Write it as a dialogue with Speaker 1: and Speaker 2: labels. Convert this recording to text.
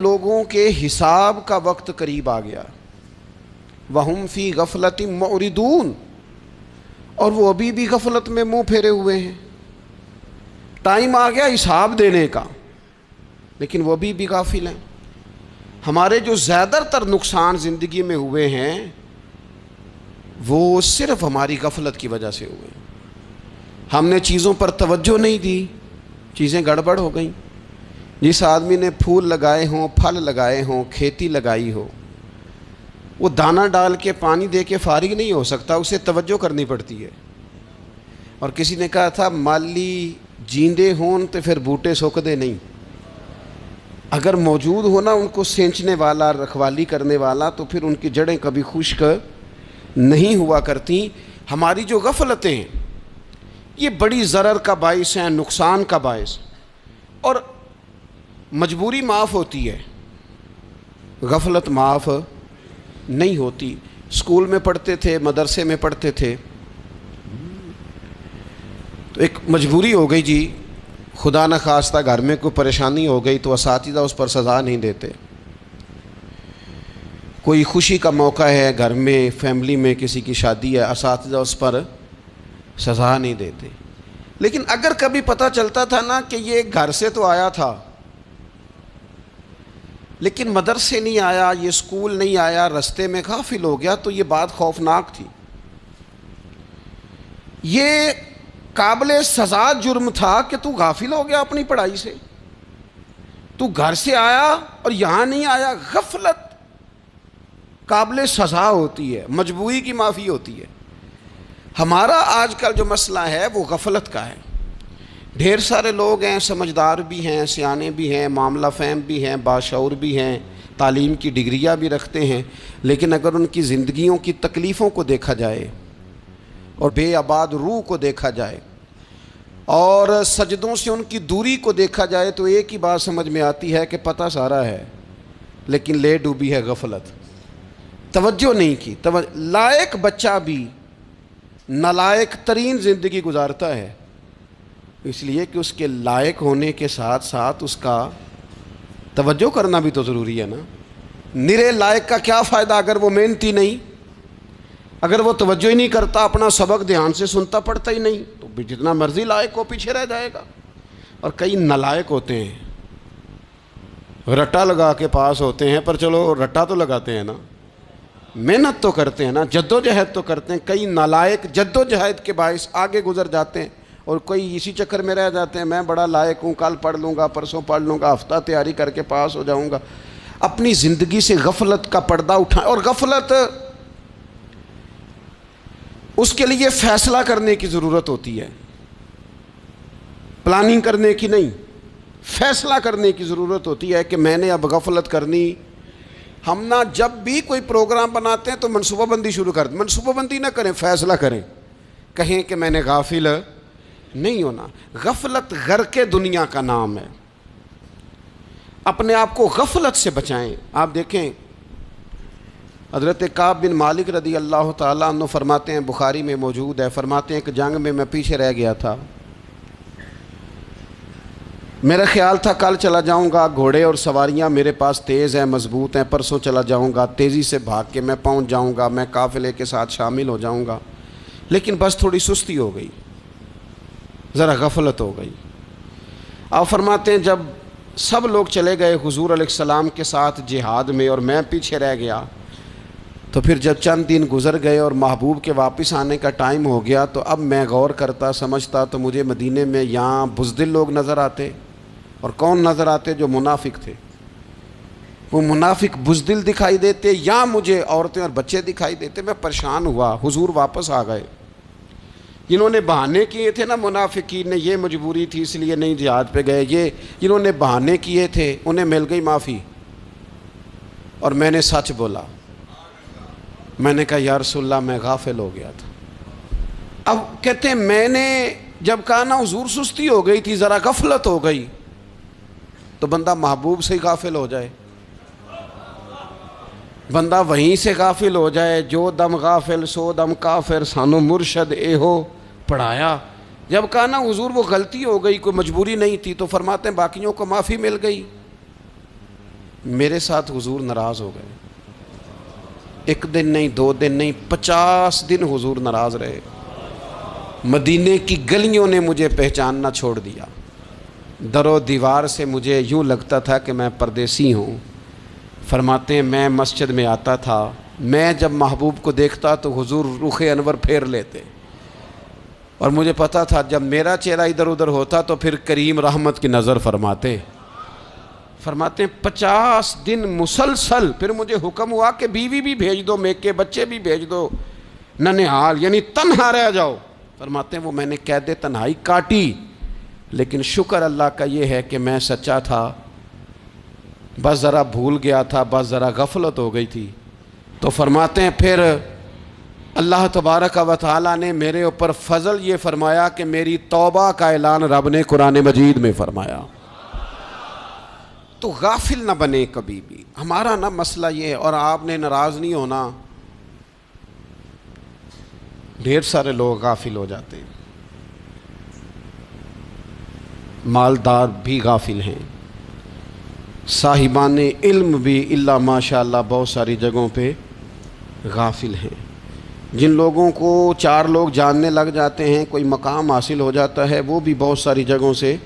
Speaker 1: لوگوں کے حساب کا وقت قریب آ گیا، وَهُمْ فِي غَفْلَةٍ مُعْرِضُونَ، اور وہ ابھی بھی غفلت میں منہ پھیرے ہوئے ہیں۔ ٹائم آ گیا حساب دینے کا، لیکن وہ ابھی بھی غافل ہیں۔ ہمارے جو زیادہ تر نقصان زندگی میں ہوئے ہیں وہ صرف ہماری غفلت کی وجہ سے ہوئے۔ ہم نے چیزوں پر توجہ نہیں دی، چیزیں گڑبڑ ہو گئیں۔ جس آدمی نے پھول لگائے ہوں، پھل لگائے ہوں، کھیتی لگائی ہو، وہ دانہ ڈال کے پانی دے کے فارغ نہیں ہو سکتا، اسے توجہ کرنی پڑتی ہے۔ اور کسی نے کہا تھا مالی جیندے ہون تو پھر بوٹے سوکدے نہیں، اگر موجود ہونا ان کو سینچنے والا، رکھوالی کرنے والا، تو پھر ان کی جڑیں کبھی خشک نہیں ہوا کرتی۔ ہماری جو غفلتیں ہیں یہ بڑی ضرر کا باعث ہیں، نقصان کا باعث، اور مجبوری معاف ہوتی ہے، غفلت معاف نہیں ہوتی۔ اسکول میں پڑھتے تھے، مدرسے میں پڑھتے تھے، تو ایک مجبوری ہو گئی جی، خدا نہ خواستہ گھر میں کوئی پریشانی ہو گئی تو اساتذہ اس پر سزا نہیں دیتے۔ کوئی خوشی کا موقع ہے گھر میں، فیملی میں کسی کی شادی ہے، اساتذہ اس پر سزا نہیں دیتے۔ لیکن اگر کبھی پتہ چلتا تھا نا کہ یہ گھر سے تو آیا تھا لیکن مدرسے نہیں آیا، یہ اسکول نہیں آیا، رستے میں غافل ہو گیا، تو یہ بات خوفناک تھی۔ یہ قابل سزا جرم تھا کہ تو غافل ہو گیا اپنی پڑھائی سے، تو گھر سے آیا اور یہاں نہیں آیا۔ غفلت قابل سزا ہوتی ہے، مجبوری کی معافی ہوتی ہے۔ ہمارا آج کل جو مسئلہ ہے وہ غفلت کا ہے۔ ڈھیر سارے لوگ ہیں، سمجھدار بھی ہیں، سیانے بھی ہیں، معاملہ فہم بھی ہیں، باشعور بھی ہیں، تعلیم کی ڈگریاں بھی رکھتے ہیں، لیکن اگر ان کی زندگیوں کی تکلیفوں کو دیکھا جائے اور بے آباد روح کو دیکھا جائے اور سجدوں سے ان کی دوری کو دیکھا جائے تو ایک ہی بات سمجھ میں آتی ہے کہ پتہ سارا ہے لیکن لے ڈوبی ہے غفلت، توجہ نہیں کی۔ لائق بچہ بھی نالائق ترین زندگی گزارتا ہے، اس لیے کہ اس کے لائق ہونے کے ساتھ ساتھ اس کا توجہ کرنا بھی تو ضروری ہے نا۔ نرے لائق کا کیا فائدہ اگر وہ محنتی نہیں، اگر وہ توجہ ہی نہیں کرتا، اپنا سبق دھیان سے سنتا پڑھتا ہی نہیں، تو بھی جتنا مرضی لائق ہو پیچھے رہ جائے گا۔ اور کئی نالائق ہوتے ہیں، رٹا لگا کے پاس ہوتے ہیں، پر چلو رٹا تو لگاتے ہیں نا، محنت تو کرتے ہیں نا، جد و جہد تو کرتے ہیں۔ کئی نالائق جد و جہد کے باعث آگے گزر جاتے ہیں، اور کوئی اسی چکر میں رہ جاتے ہیں میں بڑا لائق ہوں، کل پڑھ لوں گا، پرسوں پڑھ لوں گا، ہفتہ تیاری کر کے پاس ہو جاؤں گا۔ اپنی زندگی سے غفلت کا پردہ اٹھائیں، اور غفلت اس کے لیے فیصلہ کرنے کی ضرورت ہوتی ہے، پلاننگ کرنے کی نہیں، فیصلہ کرنے کی ضرورت ہوتی ہے کہ میں نے اب غفلت کرنی۔ ہم نہ جب بھی کوئی پروگرام بناتے ہیں تو منصوبہ بندی شروع کر دیں، منصوبہ بندی نہ کریں، فیصلہ کریں، کہیں کہ میں نے غافل نہیں ہونا۔ غفلت غرق دنیا کا نام ہے، اپنے آپ کو غفلت سے بچائیں۔ آپ دیکھیں حضرت کعب بن مالک رضی اللہ تعالیٰ عنہ فرماتے ہیں، بخاری میں موجود ہے، فرماتے ہیں کہ جنگ میں پیچھے رہ گیا تھا، میرا خیال تھا کل چلا جاؤں گا، گھوڑے اور سواریاں میرے پاس تیز ہیں، مضبوط ہیں، پرسوں چلا جاؤں گا، تیزی سے بھاگ کے میں پہنچ جاؤں گا، میں قافلے کے ساتھ شامل ہو جاؤں گا، لیکن بس تھوڑی سستی ہو گئی، ذرا غفلت ہو گئی۔ آپ فرماتے ہیں جب سب لوگ چلے گئے حضور علیہ السلام کے ساتھ جہاد میں اور میں پیچھے رہ گیا، تو پھر جب چند دن گزر گئے اور محبوب کے واپس آنے کا ٹائم ہو گیا تو اب میں غور کرتا سمجھتا تو مجھے مدینے میں یہاں بزدل لوگ نظر آتے، اور کون نظر آتے؟ جو منافق تھے، وہ منافق بزدل دکھائی دیتے، یا مجھے عورتیں اور بچے دکھائی دیتے۔ میں پریشان ہوا، حضور واپس آ گئے۔ جنہوں نے بہانے کیے تھے نا منافقین نے، یہ مجبوری تھی اس لیے نہیں جہاد پہ گئے، یہ جنہوں نے بہانے کیے تھے انہیں مل گئی معافی، اور میں نے سچ بولا، میں نے کہا یا رسول اللہ میں غافل ہو گیا تھا۔ اب کہتے ہیں میں نے جب کہا نا حضور سستی ہو گئی تھی، ذرا غفلت ہو گئی، تو بندہ محبوب سے ہی غافل ہو جائے، بندہ وہیں سے غافل ہو جائے۔ جو دم غافل سو دم کافر، سانو مرشد اے ہو پڑھایا۔ جب کہا نا حضور وہ غلطی ہو گئی، کوئی مجبوری نہیں تھی، تو فرماتے ہیں باقیوں کو معافی مل گئی، میرے ساتھ حضور ناراض ہو گئے، ایک دن نہیں، 2 دن نہیں، 50 دن حضور ناراض رہے۔ مدینے کی گلیوں نے مجھے پہچاننا چھوڑ دیا، در و دیوار سے مجھے یوں لگتا تھا کہ میں پردیسی ہوں۔ فرماتے ہیں میں مسجد میں آتا تھا، میں جب محبوب کو دیکھتا تو حضور رخ انور پھیر لیتے، اور مجھے پتا تھا جب میرا چہرہ ادھر ادھر ہوتا تو پھر کریم رحمت کی نظر فرماتے ہیں 50 دن مسلسل۔ پھر مجھے حکم ہوا کہ بیوی بھی بھیج دو، میکے بچے بھی بھیج دو، ننہال یعنی تنہا رہ جاؤ۔ فرماتے ہیں وہ میں نے قید تنہائی کاٹی، لیکن شکر اللہ کا یہ ہے کہ میں سچا تھا، بس ذرا بھول گیا تھا، بس ذرا غفلت ہو گئی تھی۔ تو فرماتے ہیں پھر اللہ تبارک و تعالیٰ نے میرے اوپر فضل یہ فرمایا کہ میری توبہ کا اعلان رب نے قرآن مجید میں فرمایا۔ تو غافل نہ بنے کبھی بھی۔ ہمارا نہ مسئلہ یہ ہے، اور آپ نے ناراض نہیں ہونا، ڈھیر سارے لوگ غافل ہو جاتے ہیں، مالدار بھی غافل ہیں، صاحبان علم بھی الا ماشاء اللہ بہت ساری جگہوں پہ غافل ہیں۔ جن لوگوں کو 4 لوگ جاننے لگ جاتے ہیں، کوئی مقام حاصل ہو جاتا ہے، وہ بھی بہت ساری جگہوں سے